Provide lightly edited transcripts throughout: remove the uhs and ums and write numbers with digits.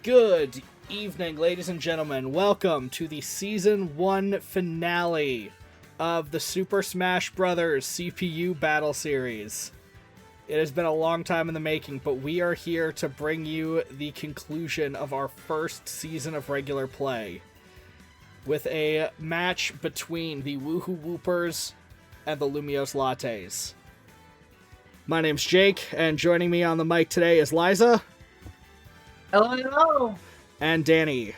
Good evening, ladies and gentlemen. Welcome to the Season 1 finale of the Super Smash Bros. CPU Battle Series. It has been a long time in the making, but we are here to bring you the conclusion of our first season of regular play, with a match between the Wuhu Woopers and the Lumiose Lattes. My name's Jake, and joining me on the mic today is Liza. Hello. And Danny.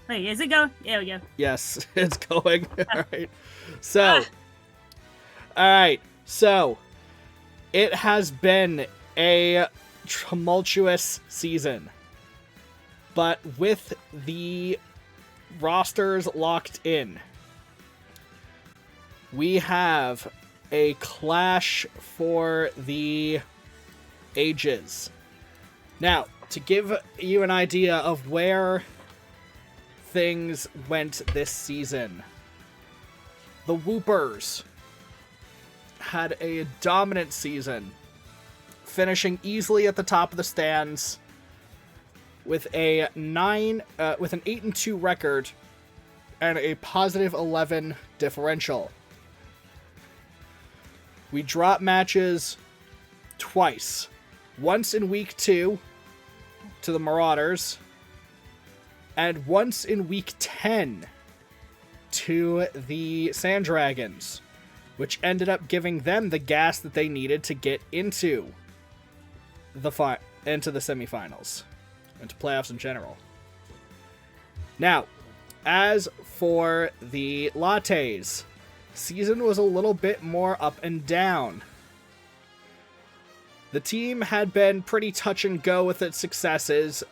Wait, is it going? There we go. Yes, it's going. Alright. So, it has been a tumultuous season. But with the rosters locked in, we have a clash for the ages. Now, to give you an idea of where things went this season, the Woopers had a dominant season, finishing easily at the top of the stands with an 8-2 record and a positive 11 differential. We dropped matches twice. Once in week 2 to the Marauders, and once in week 10 to the Sand Dragons, which ended up giving them the gas that they needed to get into the semifinals, and to playoffs in general. Now, as for the Lattes, season was a little bit more up and down. The team had been pretty touch and go with its successes,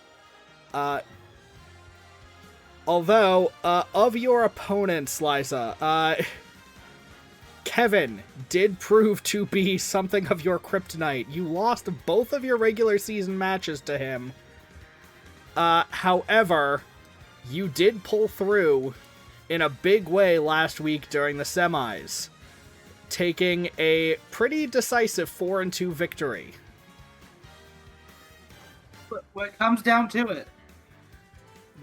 although, of your opponents, Liza, Kevin did prove to be something of your kryptonite. You lost both of your regular season matches to him. However, you did pull through in a big way last week during the semis, taking a pretty decisive 4-2 victory. But when it comes down to it,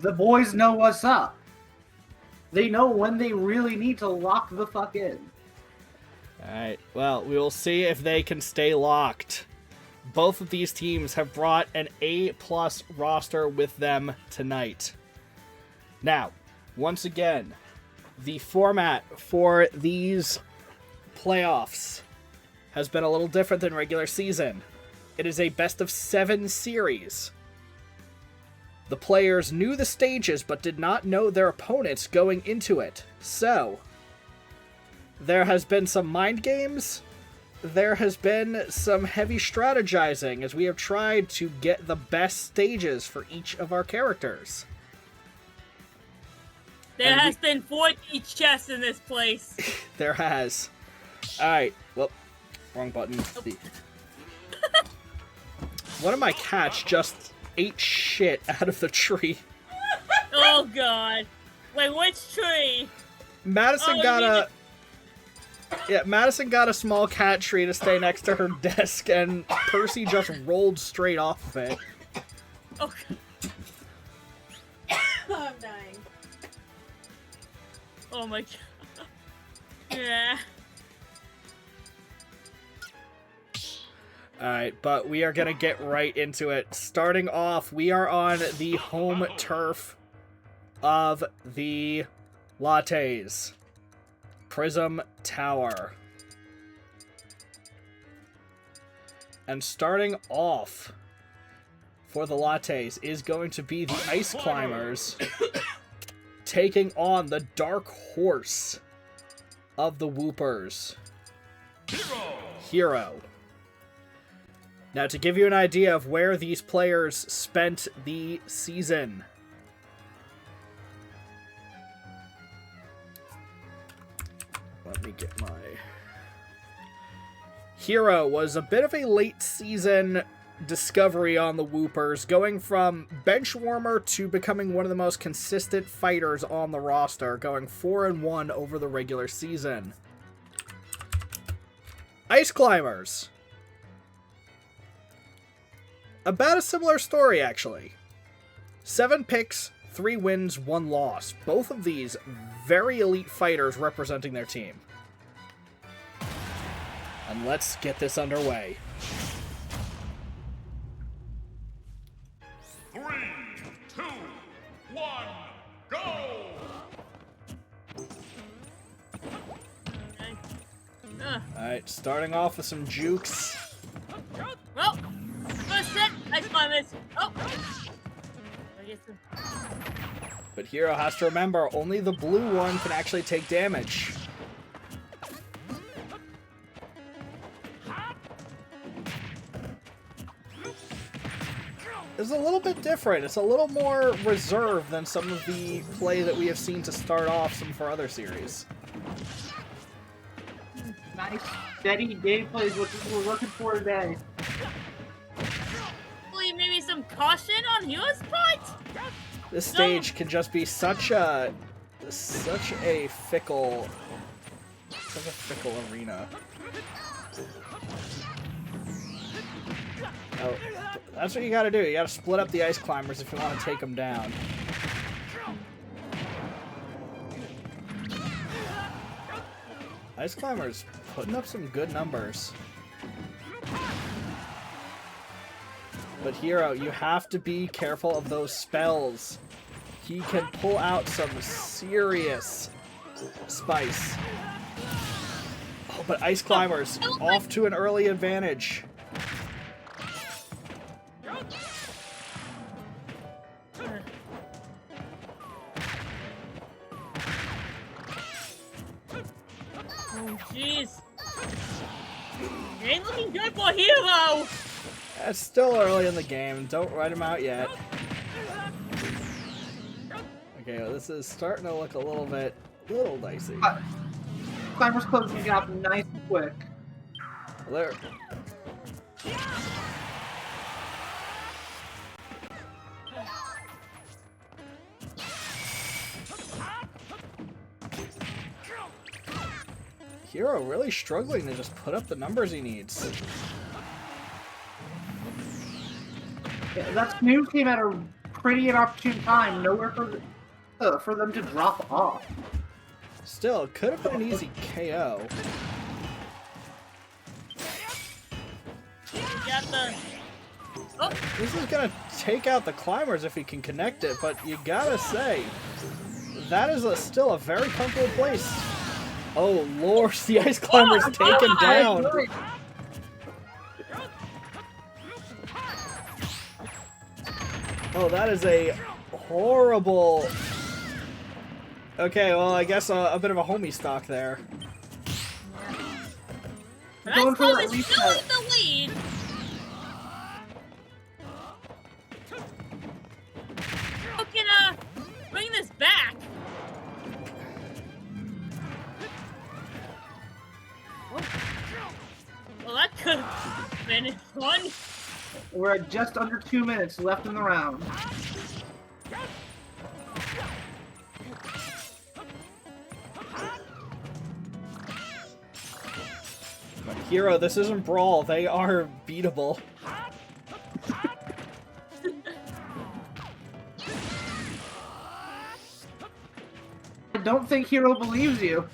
the boys know what's up. They know when they really need to lock the fuck in. Alright, well, we will see if they can stay locked. Both of these teams have brought an A+ roster with them tonight. Now, once again, the format for these playoffs has been a little different than regular season. It is a best-of-7 series. The players knew the stages but did not know their opponents going into it. So, there has been some mind games. There has been some heavy strategizing as we have tried to get the best stages for each of our characters. There has been 40 chests in this place. There has. Alright, well, wrong button. One of my cats just ate shit out of the tree. Oh god. Wait, which tree? Madison got a small cat tree to stay next to her desk, and Percy just rolled straight off of it. Okay. I'm dying. Oh my god. Yeah. Alright, but we are gonna get right into it. Starting off, we are on the home turf of the Lattes. Prism Tower. And starting off for the Lattes is going to be the Ice Climbers taking on the Dark Horse of the Woopers. Hero. Now, to give you an idea of where these players spent the season, let me get my... Hero was a bit of a late season discovery on the Woopers, going from bench warmer to becoming one of the most consistent fighters on the roster, going 4-1 over the regular season. Ice Climbers. about a similar story, actually. 7 picks, 3 wins, 1 loss. Both of these very elite fighters representing their team. And let's get this underway. 3, 2, 1, go! Okay. Alright, starting off with some jukes. Well, first set, ice climbers. Oh! I guess But Hero has to remember, only the blue one can actually take damage. It's a little bit different. It's a little more reserved than some of the play that we have seen to start off some of our other series. Nice, steady gameplay is what we're looking for today. hopefully maybe some caution on Hero's part? This stage can just be such a fickle arena. Oh, that's what you gotta do. You gotta split up the ice climbers if you want to take them down. Ice climbers putting up some good numbers. But Hero, you have to be careful of those spells. He can pull out some serious spice. Oh, but ice climbers off to an early advantage. Oh, jeez. It ain't looking good for Hero! It's still early in the game. Don't write him out yet. Okay, well, this is starting to look a little dicey. Climbers closing the gap nice and quick. There. Hero really struggling to just put up the numbers he needs. Yeah, that snooze came at a pretty inopportune time. Nowhere for them to drop off. Still, it could have been an easy KO. We got the... Oh! This is gonna take out the climbers if he can connect it, but you gotta say, that is still a very comfortable place. Oh lord, the ice climber's taken down. Oh, that is a horrible... Okay, well, I guess a bit of a homie stock there. But Going Ice for that Club is still reset. in the lead! Who can, bring this back? Well, that could have been fun. We're at just under 2 minutes left in the round. But Hero, this isn't Brawl. They are beatable. I don't think Hero believes you.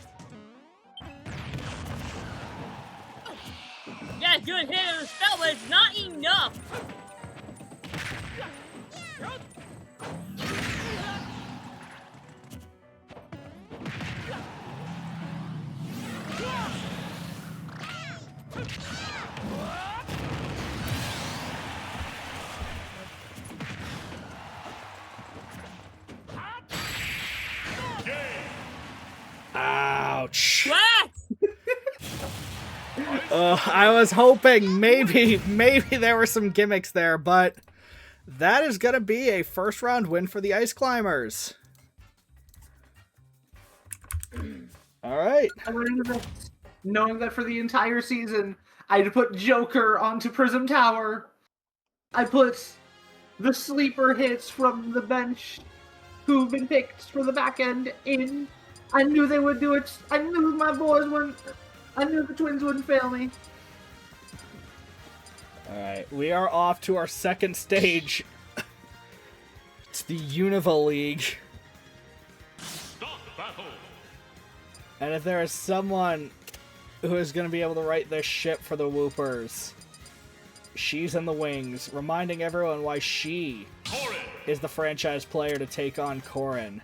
Yeah, good hit of the spell, but it's not enough. Ouch. What? I was hoping maybe there were some gimmicks there, but that is going to be a first round win for the Ice Climbers. All right. I went into this knowing that for the entire season, I'd put Joker onto Prism Tower. I put the sleeper hits from the bench who've been picked for the back end in. I knew they would do it. I knew my boys wouldn't. I knew the twins wouldn't fail me. Alright, we are off to our second stage. It's the Univa League. Start battle. And if there is someone who is going to be able to right this ship for the Woopers, she's in the wings, reminding everyone why she Corin. is the franchise player to take on Corin.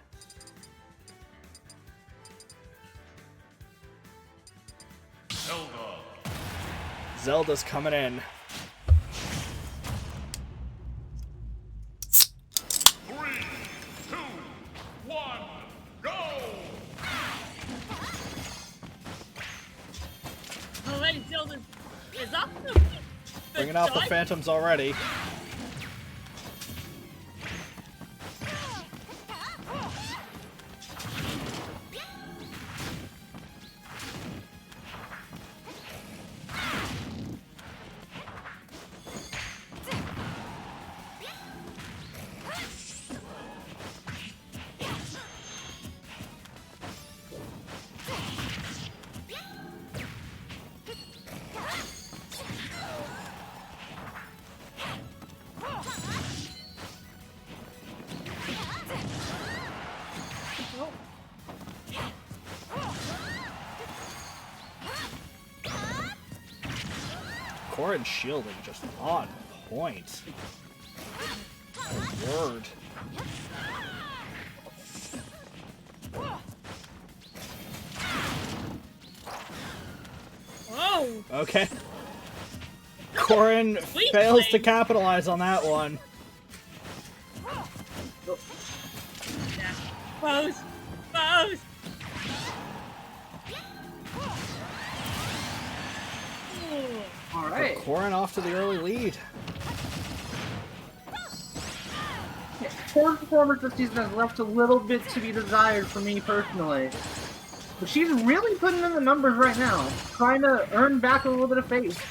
Zelda. Zelda's coming in. 3, 2, 1, go! Alright, Zelda is up. Bringing out the Phantoms already. Corin's shielding just on point. Oh, word. Oh! Okay. Corin fails to capitalize on that one. Yeah. Pose! Pose! Ooh. All right. Corin off to the early lead. Corin's performance this season has left a little bit to be desired for me personally. But she's really putting in the numbers right now, trying to earn back a little bit of faith.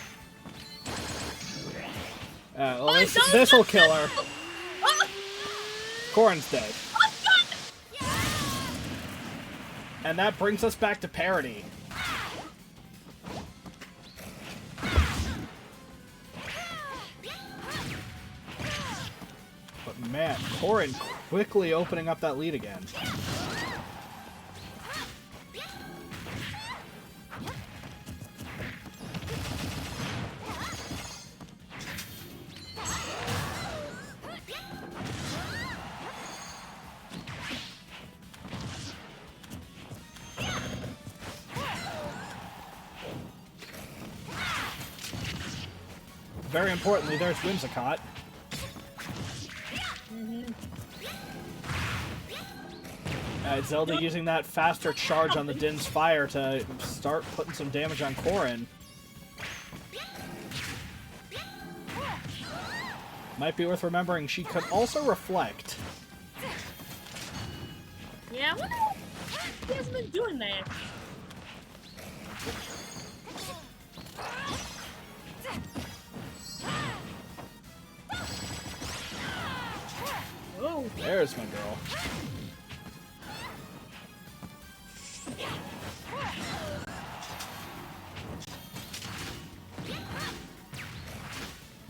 Well, this will kill her. Corin's dead. And that brings us back to parity. But man, Corin quickly opening up that lead again. Very importantly, there's Whimsicott. Zelda using that faster charge on the Din's Fire to start putting some damage on Corin. Might be worth remembering she could also reflect. Yeah, I wonder if he hasn't been doing that. Oh, There's my girl.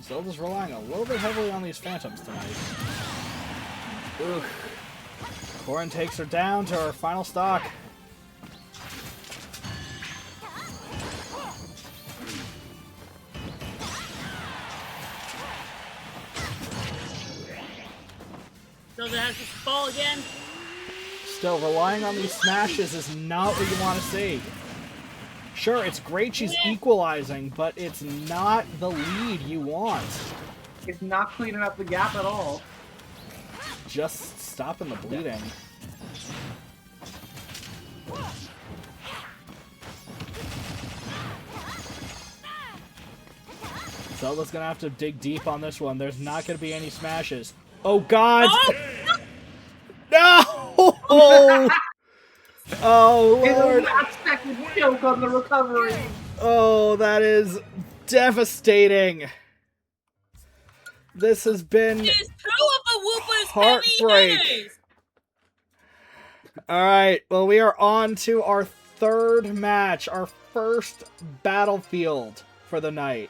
Zelda's relying a little bit heavily on these Phantoms tonight. Oof. Corin takes her down to her final stock. Zelda has to fall again. Still, relying on these smashes is not what you want to see. Sure, it's great she's equalizing, but it's not the lead you want. It's not cleaning up the gap at all. Just stopping the bleeding. Zelda's gonna have to dig deep on this one. There's not gonna be any smashes. Oh god! Oh! No! Oh lord! Last second choke on the recovery. Oh, that is devastating. This has been It is two of the Woopers' heartbreak. heavy hitters. Alright, well, we are on to our third match, our first battlefield for the night.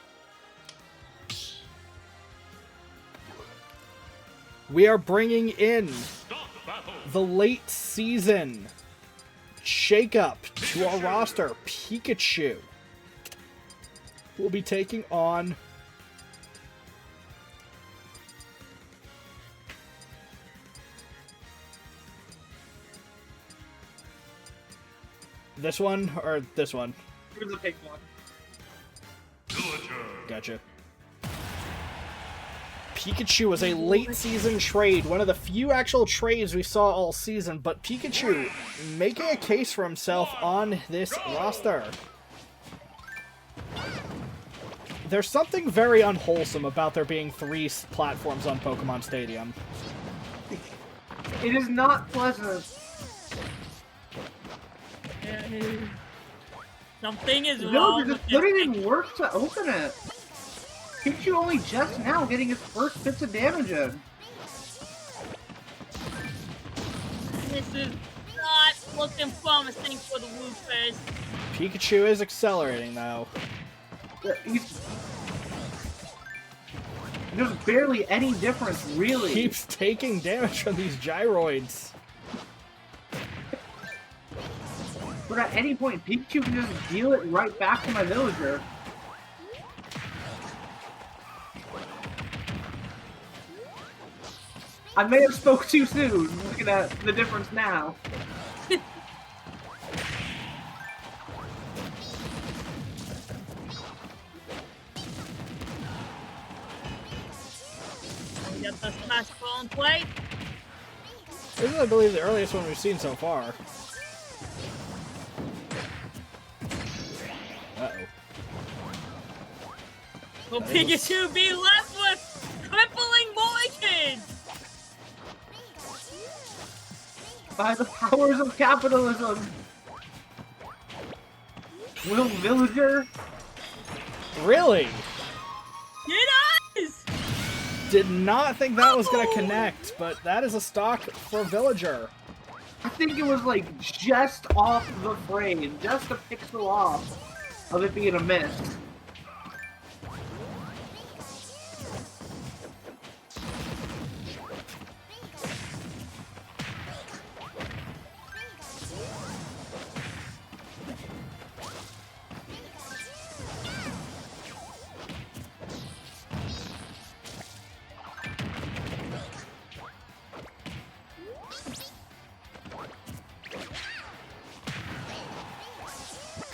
we are bringing in Start battle. the late season shakeup to our roster. Pikachu will be taking on this one or this one. Here's the pink one. Villager. Gotcha. Pikachu was a late season trade, one of the few actual trades we saw all season, but Pikachu making a case for himself on this roster. There's something very unwholesome about there being 3 platforms on Pokemon Stadium. It is not pleasant. Something is No, wrong they're with just this putting thing. in work to open it. Pikachu only just now getting his first bits of damage in. This is not looking promising for the Woopers. Pikachu is accelerating, though. There's barely any difference, really. Keeps taking damage from these gyroids. But at any point, Pikachu can just deal it right back to my villager. I may have spoke too soon, looking at the difference now. We got the smash ball in play. This is, I believe, the earliest one we've seen so far. Uh-oh. Will Pikachu be left with crippling Morgan? By the powers of capitalism. Will Villager? Really? It is! Did not think that was going to connect, but that is a stock for Villager. I think it was like just off the frame, just a pixel off of it being a miss.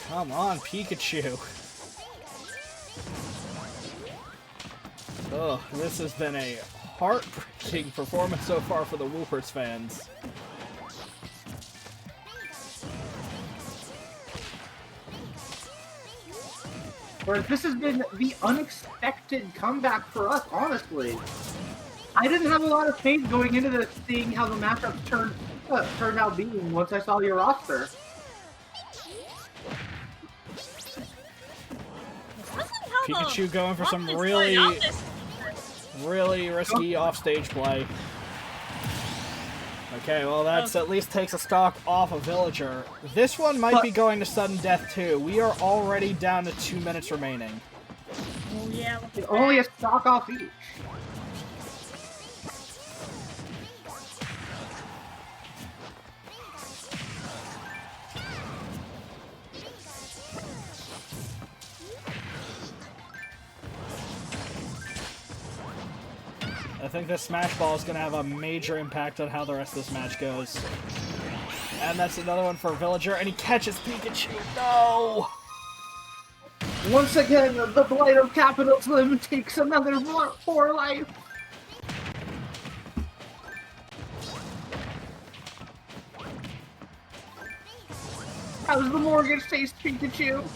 Come on, Pikachu. Ugh, this has been a heartbreaking performance so far for the Woopers fans. Whereas this has been the unexpected comeback for us, honestly. I didn't have a lot of faith going into this, seeing how the matchups turned out being once I saw your roster. Pikachu going for some really risky offstage play. Okay, well that's at least takes a stock off a Villager. This one might be going to sudden death too. We are already down to 2 minutes remaining. Oh yeah. It's only a stock off each. I think this Smash Ball is going to have a major impact on how the rest of this match goes. And that's another one for Villager, and he catches Pikachu. No! Once again, the blight of capitalism takes another poor life. How's the mortgage taste, Pikachu?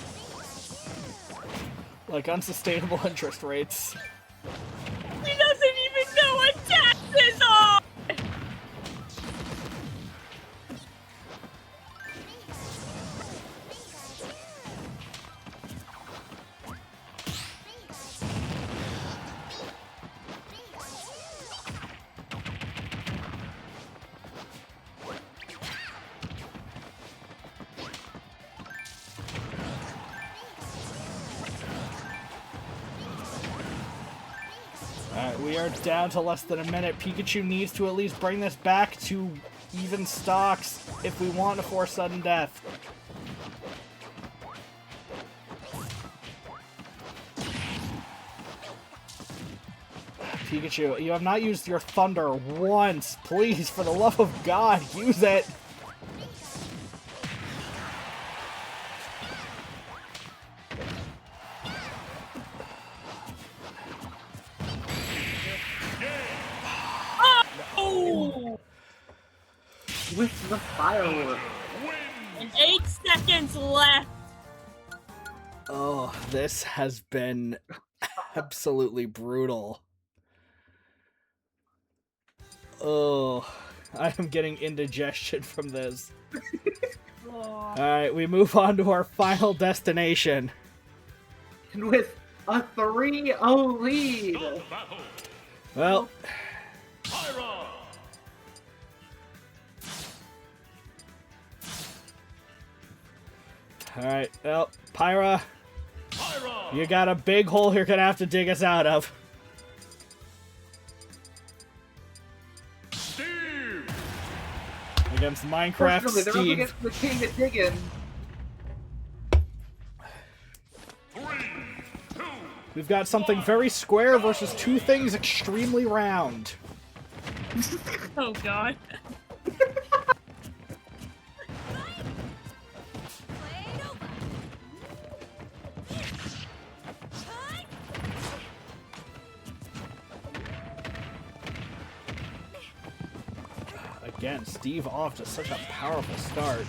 Like unsustainable interest rates. He doesn't even know what taxes are! Alright, we are down to less than a minute. Pikachu needs to at least bring this back to even stocks if we want to force sudden death. Pikachu, you have not used your Thunder once. Please, for the love of God, use it. Oh! With the firework. And 8 seconds left. Oh, this has been absolutely brutal. Oh, I am getting indigestion from this. Oh. Alright, we move on to our final destination. And with a 3-0 lead. Start the battle. Well, Pyra. alright, well, Pyra, Pyra. you got a big hole you're gonna have to dig us out of. Steve. Against Minecraft Fortunately, they're up Steve. against the king of digging. 3, 2. We've got something very square versus two things extremely round. Oh god. Again, Steve off to such a powerful start.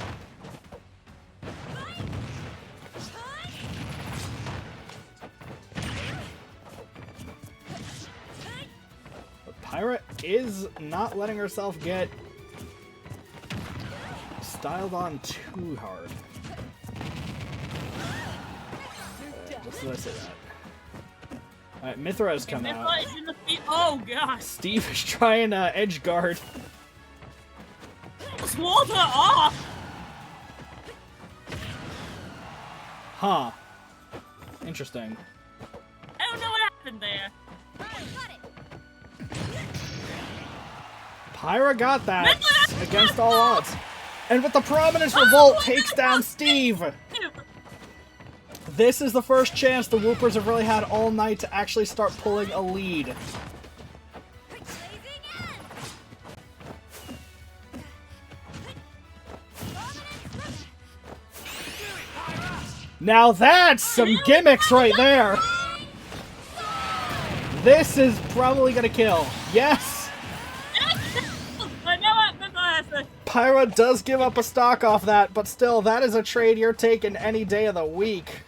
But Pyra is not letting herself get styled on too hard. Just as I say that. Alright, Mithra's come out. Mithra is in the field. Oh god. Steve is trying to edge guard. Swallowed her off. Huh. Interesting. I don't know what happened there. Pyra got that against all odds. And with the Prominence Revolt takes down Steve. This is the first chance the Woopers have really had all night to actually start pulling a lead. Now that's some gimmicks right there. This is probably gonna kill. Yes! But no, Mithra has to. Pyra does give up a stock off that, but still, that is a trade you're taking any day of the week.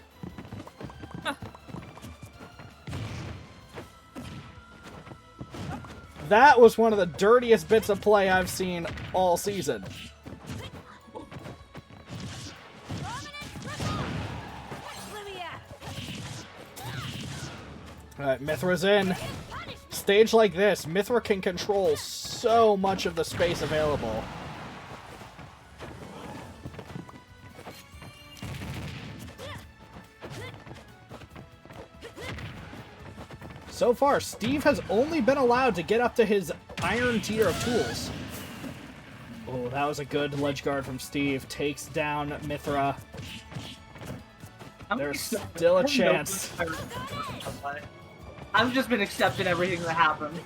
That was one of the dirtiest bits of play I've seen all season. Alright, Mithra's in. Stage like this, Mithra can control so much of the space available. So far, Steve has only been allowed to get up to his iron tier of tools. Oh, that was a good ledge guard from Steve. Takes down Mithra. There's still a chance. I've just been accepting everything that happened.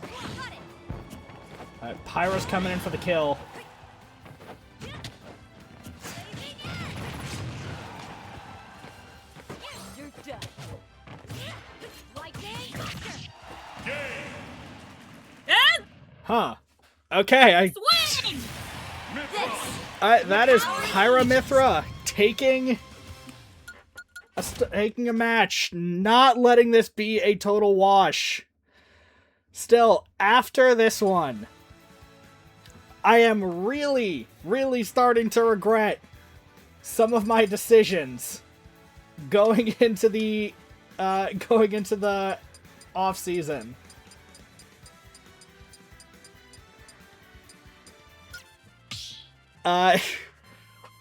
Alright, Pyra's coming in for the kill. You're done. And Huh. Okay, swing. that is Pyra Mithra taking a match, not letting this be a total wash. Still, after this one, I am really, really starting to regret some of my decisions going into the off season.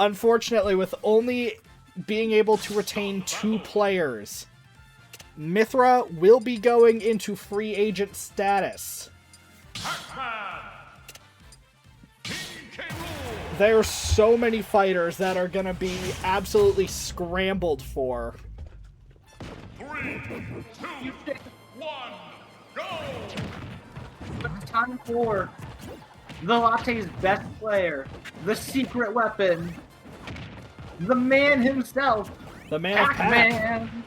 Unfortunately, with only being able to retain 2 players Mithra will be going into free agent status. Pac-Man. King K. Rool. There are so many fighters that are going to be absolutely scrambled for. 3, 2, 1, go! It's time for the Latte's best player, the secret weapon, the man himself, The man of Pac. Pac-Man.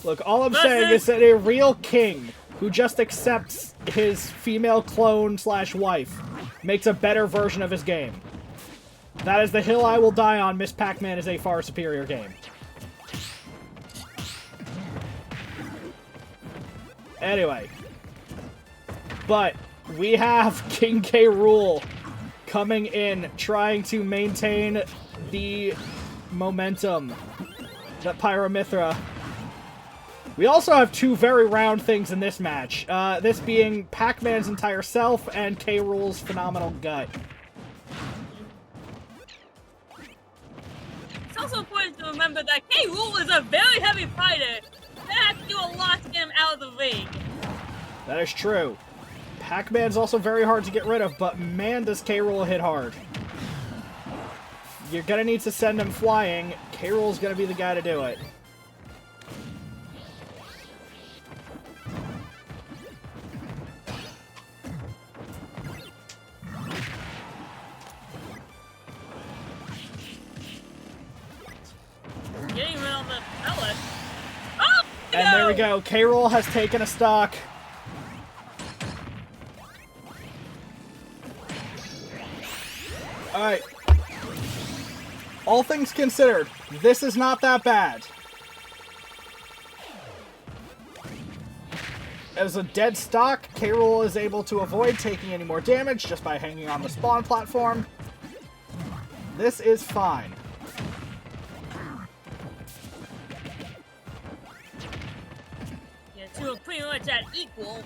Look, all I'm saying is that a real king who just accepts his female clone / wife makes a better version of his game. That is the hill I will die on. Miss Pac-Man is a far superior game. Anyway. But we have King K. Rool coming in, trying to maintain the momentum that Pyromithra. We also have two very round things in this match. This being Pac-Man's entire self and K. Rool's phenomenal gut. It's also important to remember that K. Rool is a very heavy fighter. That has to do a lot to get him out of the ring. That is true. Pac-Man's also very hard to get rid of, but man, does K. Rool hit hard. You're gonna need to send him flying. K. Rool's gonna be the guy to do it. Getting rid of the pellet. Oh! And there we go. K. Rool has taken a stock. Alright. All things considered, this is not that bad. As a dead stock, K. Rool is able to avoid taking any more damage just by hanging on the spawn platform. This is fine. Yeah, two are pretty much at equal.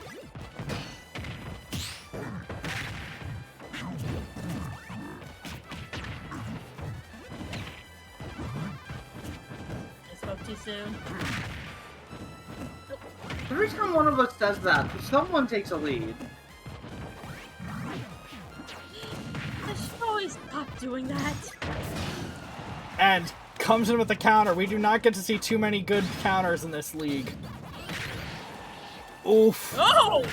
I spoke too soon. Every time one of us does that, someone takes a lead. I should probably stop doing that. And comes in with the counter. We do not get to see too many good counters in this league. Oof. Oh!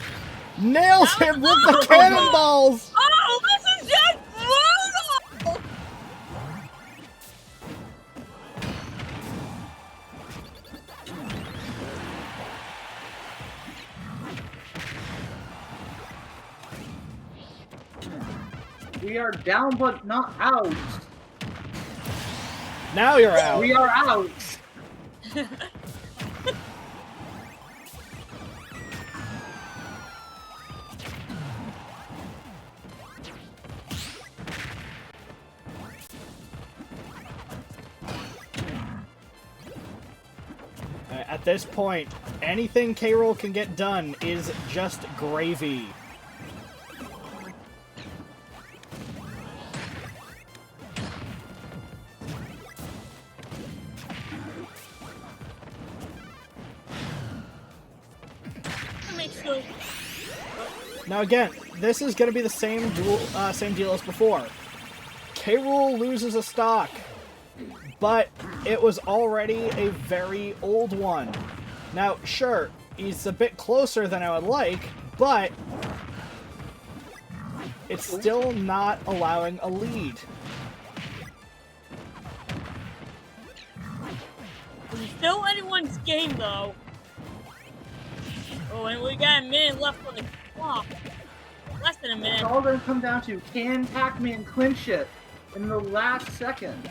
Nails him with the cannonballs! Oh, this is just brutal! We are down but not out. Now you're out. We are out. At this point, anything K. Rool can get done is just gravy. Make sure. Now again, this is going to be the same deal as before. K. Rool loses a stock, but it was already a very old one. Now, sure, he's a bit closer than I would like, but it's still not allowing a lead. It's still anyone's game, though. Oh, and we got a minute left on the clock. Less than a It's minute. all going to come down to, can Pac-Man clinch it in the last second?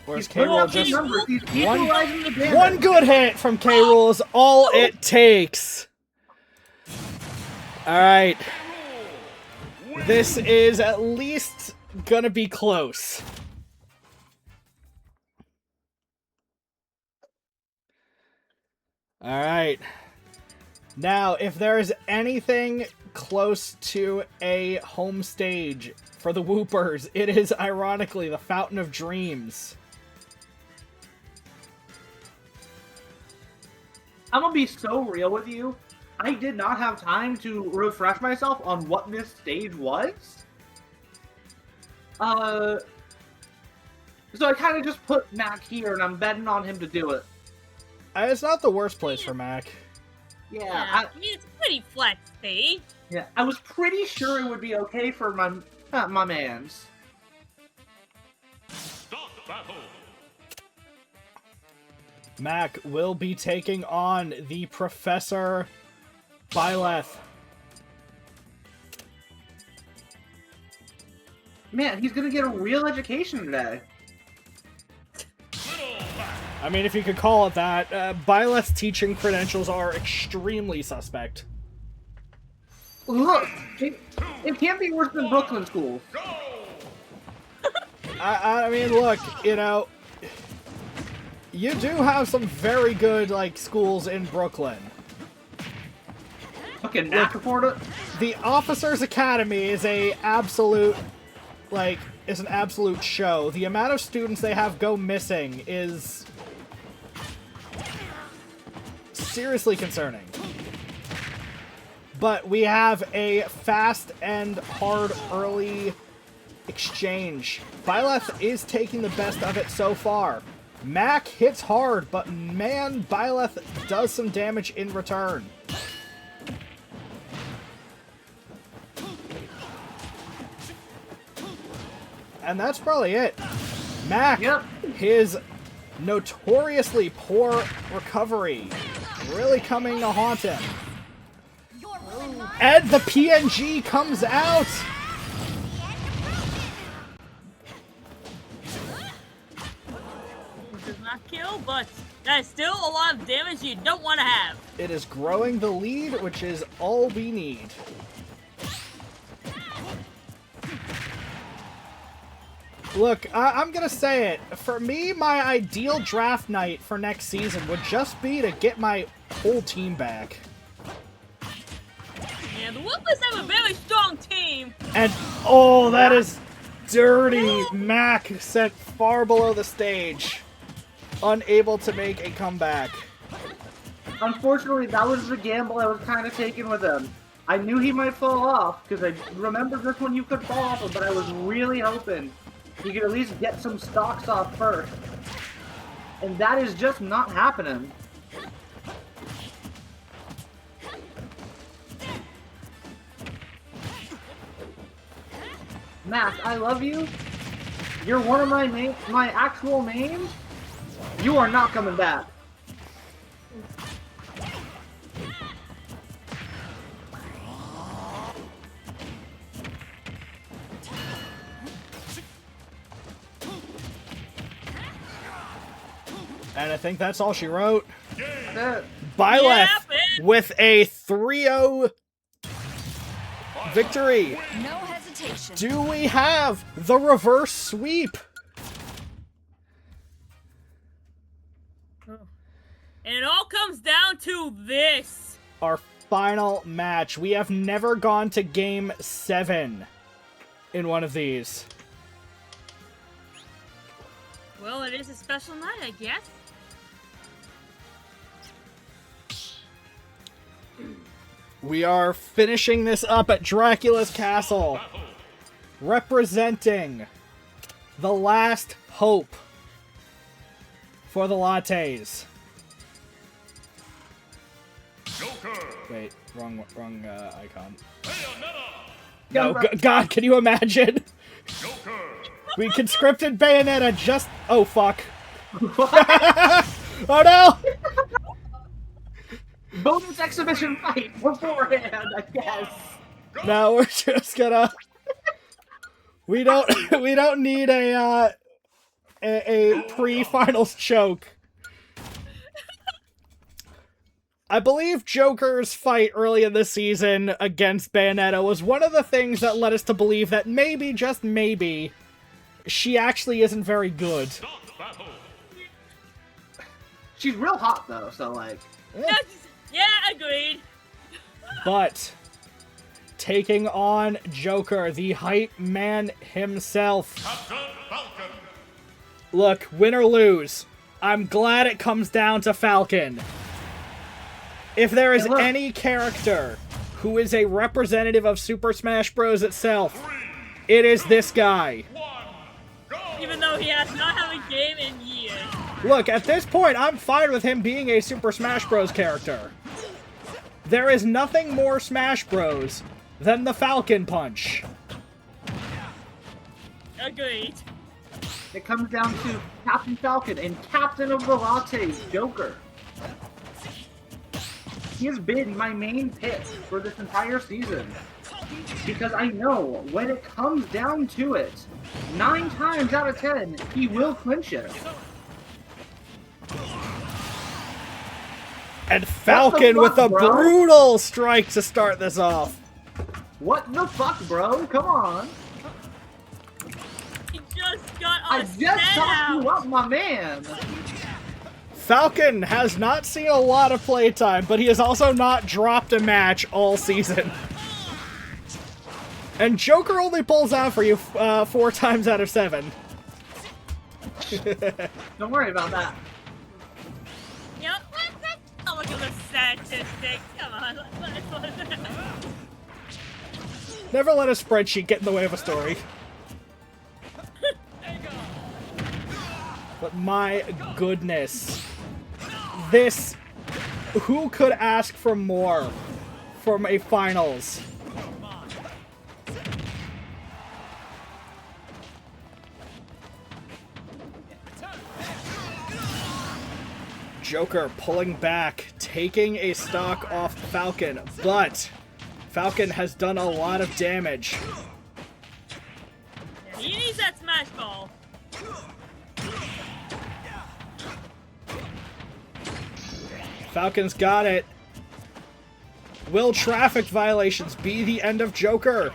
Whereas He's K. Rool putting up just... the numbers. He's one- equalizing the damage. One good hit from K. Rool is all it takes. Alright. This is at least gonna be close. Alright. Now, if there is anything close to a home stage for the Woopers. It is, ironically, the Fountain of Dreams. I'm gonna be so real with you. I did not have time to refresh myself on what this stage was. So I kind of just put Mac here, and I'm betting on him to do it. It's not the worst place for Mac. Yeah, I mean, it's a pretty flat stage. yeah. I was pretty sure it would be okay for my mans. Stop battle. Mac will be taking on the Professor Byleth. Man, he's gonna get a real education today. I mean, if you could call it that, Byleth's teaching credentials are extremely suspect. Look, it can't be worse than Brooklyn School. Go! I mean, look, you know, you do have some very good, like, schools in Brooklyn. Okay, Mac afford it. The Officers Academy is an absolute show. The amount of students they have go missing is seriously concerning. But we have a fast and hard early exchange. Byleth is taking the best of it so far. Mac hits hard, but man, Byleth does some damage in return. And that's probably it. Mac, Yep. his notoriously poor recovery, really coming to haunt him. And the PNG comes out! It does not kill, but that is still a lot of damage you don't want to have. It is growing the lead, which is all we need. Look, I'm gonna say it. For me, my ideal draft night for next season would just be to get my whole team back. Yeah, the Woopers have a very strong team. And, oh, that is dirty. Mac sent far below the stage. Unable to make a comeback. Unfortunately, that was the gamble I was kind of taking with him. I knew he might fall off, because I remember this one you could fall off of, but I was really hoping he could at least get some stocks off first. And that is just not happening. Mac, I love you. You're one of my actual mains. You are not coming back. And I think that's all she wrote. That's it. Byleth Yeah, with a 3-0 victory. No hesitation. Do we have the reverse sweep? And it all comes down to this. Our final match. We have never gone to game 7 in one of these. Well, it is a special night, I guess. We are finishing this up at Dracula's Castle, representing the last hope for the Lattes. Joker. Wait, wrong icon. Bayonetta. No, God, can you imagine? Joker. We conscripted Bayonetta just... Oh, fuck. Oh, no! Bonus exhibition fight beforehand, I guess. No, we're just gonna... We don't need a pre-finals choke. I believe Joker's fight early in the season against Bayonetta was one of the things that led us to believe that maybe, just maybe, she actually isn't very good. Stop battle. She's real hot though, so like. Yeah, agreed. But taking on Joker, the hype man himself. Captain Falcon. Look, win or lose, I'm glad it comes down to Falcon. If there is any character who is a representative of Super Smash Bros. Itself, it is this guy. Even though he has not had a game in years. Look, at this point, I'm fine with him being a Super Smash Bros. Character. There is nothing more Smash Bros. Than the Falcon Punch. Agreed. It comes down to Captain Falcon and Captain of the Lattes, Joker. He has been my main pick for this entire season. Because I know when it comes down to it, 9 times out of 10, he will clinch it. And Falcon with a brutal strike to start this off. What the fuck, bro? Come on. He just got I just talked you up, my man. Falcon has not seen a lot of playtime, but he has also not dropped a match all season. And Joker only pulls out for you 4 times out of 7. Don't worry about that. Yep. Oh, look at the statistics. Come on. Never let a spreadsheet get in the way of a story. But my goodness. This... Who could ask for more from a finals? Joker pulling back, taking a stock off Falcon, but Falcon has done a lot of damage. He needs that smash ball. Falcon's got it. Will traffic violations be the end of Joker?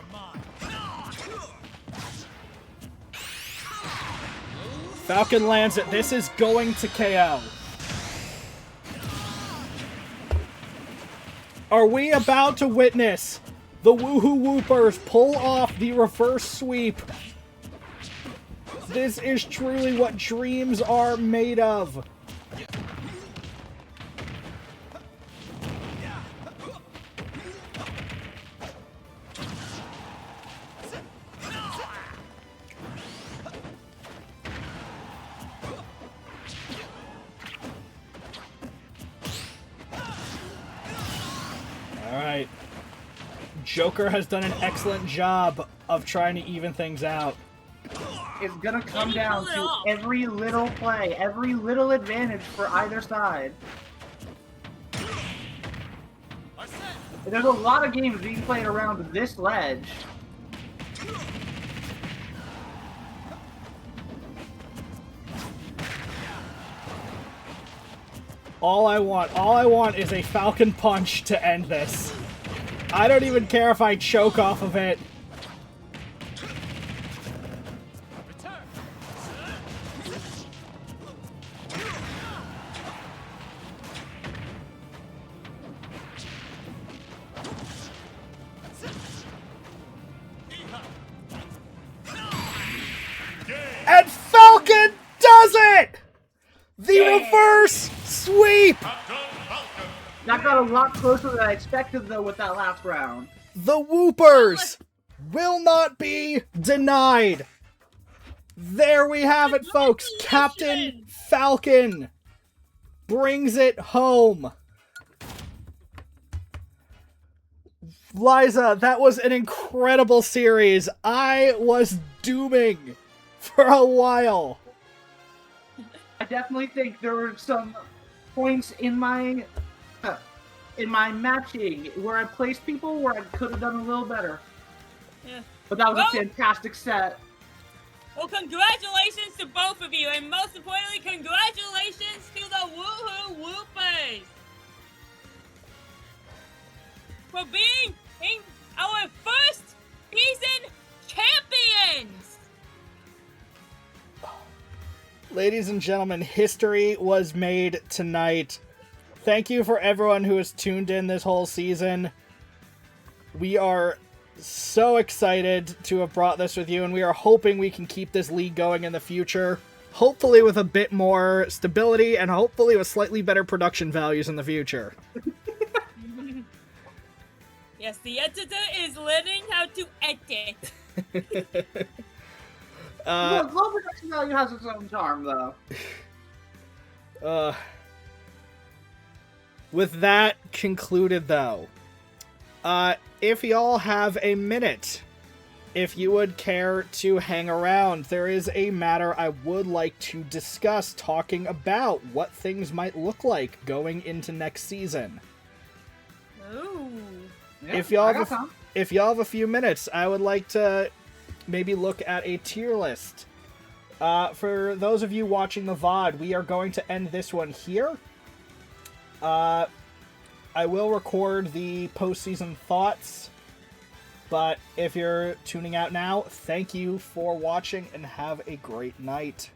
Falcon lands it. This is going to KO. Are we about to witness the Wuhu Woopers pull off the reverse sweep? This is truly what dreams are made of. Alright. Joker has done an excellent job of trying to even things out. It's gonna come down to every little play, every little advantage for either side. There's a lot of games being played around this ledge. All I want is a Falcon Punch to end this. I don't even care if I choke off of it. And Falcon does it! The reverse sweep! That got a lot closer than I expected, though, with that last round. The Woopers will not be denied. There we have it, folks. Captain Falcon brings it home. Liza, that was an incredible series. I was dooming for a while. I definitely think there were some points in my matching where I placed people where I could have done a little better. Yeah. But that was a fantastic set. Well, congratulations to both of you, and most importantly, congratulations to the Wuhu Woopers for being our first season champions! Ladies and gentlemen, history was made tonight. Thank you for everyone who has tuned in this whole season. We are so excited to have brought this with you, and we are hoping we can keep this league going in the future. Hopefully with a bit more stability, and hopefully with slightly better production values in the future. Yes, the editor is learning how to edit. Low production value has its own charm, though. With that concluded, though, if y'all have a minute, if you would care to hang around, there is a matter I would like to discuss, talking about what things might look like going into next season. Ooh. Yeah, If y'all I have got some. if y'all have a few minutes, I would like to maybe look at a tier list. For those of you watching the VOD, we are going to end this one here. I will record the postseason thoughts, but if you're tuning out now, thank you for watching and have a great night.